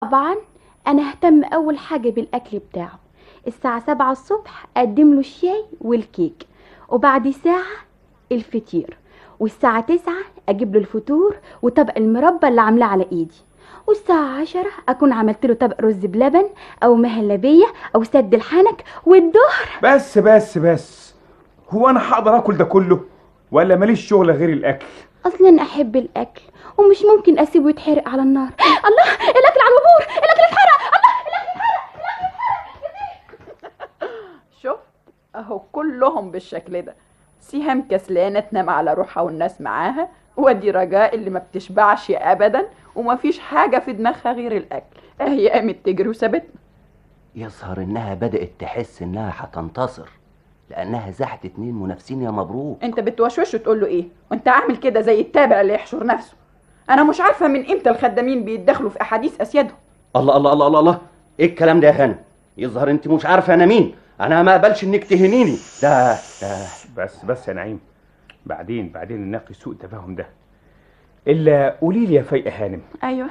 طبعا انا ههتم اول حاجة بالاكل بتاعه. الساعة 7 الصبح اقدم له الشاي والكيك، وبعد ساعة الفطير، والساعة 9 اجيب له الفطور وطبق المربى اللي عاملاه على ايدي، والساعة 10 اكون عملت له طبق رز بلبن او مهلبية او سد الحنك، والظهر. بس هو انا هقدر اكل ده كله ولا ماليش شغل غير الاكل؟ اصلا احب الاكل ومش ممكن اسيبه يتحرق على النار. الله، الاكل على الوبور، الاكل اتحرق. شوف، اهو كلهم بالشكل ده. سهام كسلانة تنام على روحها والناس معاها، ودي رجاء اللي ما بتشبعش ابدا ومفيش حاجة في دماغها غير الاكل، اهي قامت تجري وسابتنا. يظهر انها بدأت تحس انها هتنتصر، لانها زحت 2 منافسين يا مبروك. انت بتوشوش وتقول له ايه وانت عامل كده زي التابع اللي يحشر نفسه؟ انا مش عارفة من امتى الخدامين بيتدخلوا في احاديث اسيادهم. الله الله الله الله الله، ايه الكلام ده يا هانم؟ يظهر انت مش عارفه انا مين. انا ما اقبلش انك تهنيني. ده بس يا نعيم، بعدين نناقش سوء التفاهم ده. الا قولي لي يا فايقة هانم، ايوه.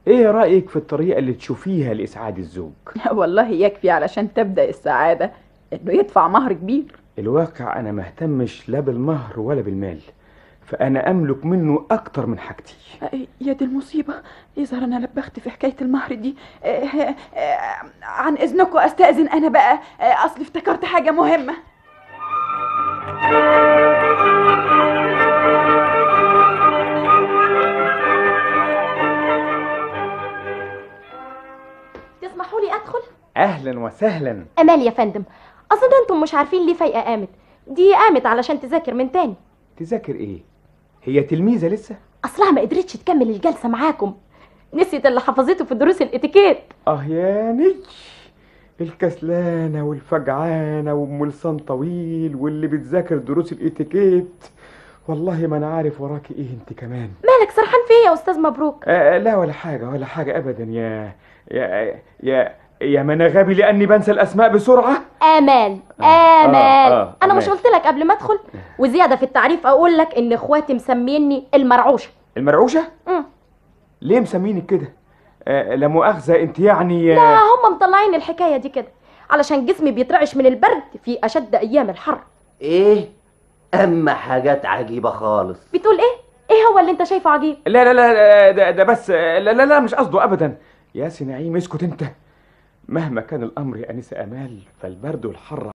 ايه رأيك في الطريقة اللي تشوفيها لإسعاد الزوج؟ والله يكفي علشان تبدأ السعادة انه يدفع مهر كبير. الواقع انا مهتمش لا بالمهر ولا بالمال، فانا املك منه اكتر من حاجتي. يا دي المصيبة، يظهر انا لبخت في حكاية المهر دي. عن اذنكم استأذن انا بقى، اصل افتكرت حاجة مهمة. تسمحوا لي ادخل؟ اهلا وسهلا. امال يا فندم، اصل انتم مش عارفين ليه فايقه قامت. دي قامت علشان تذاكر من تاني. تذاكر ايه؟ هي تلميذة لسه؟ اصلها ما قدرتش تكمل الجلسه معاكم، نسيت اللي حفظته في دروس الاتيكيت. ياني الكسلانة والفجعانة وام لسان طويل واللي بتذاكر دروس الاتيكيت. والله ما انا عارف وراكي ايه انت كمان. مالك سرحان فيا يا استاذ مبروك؟ لا ولا حاجة ابدا. يا ما انا غبي لاني بنسى الاسماء بسرعة. امال انا أمان. مش قلت لك قبل ما ادخل؟ وزياده في التعريف اقول لك ان اخواتي مسميني المرعوشه. المرعوشة؟ ليه مسمينك كده؟ لا مؤاخذة انت يعني. لا، هم مطلعين الحكايه دي كده علشان جسمي بيترعش من البرد في اشد ايام الحر. ايه؟ اما حاجات عجيبه خالص. بتقول ايه؟ ايه هو اللي انت شايفه عجيب؟ لا ده بس لا مش قصده ابدا. يا سي نعيم اسكت انت. مهما كان الامر يا انسه امال، فالبرد والحر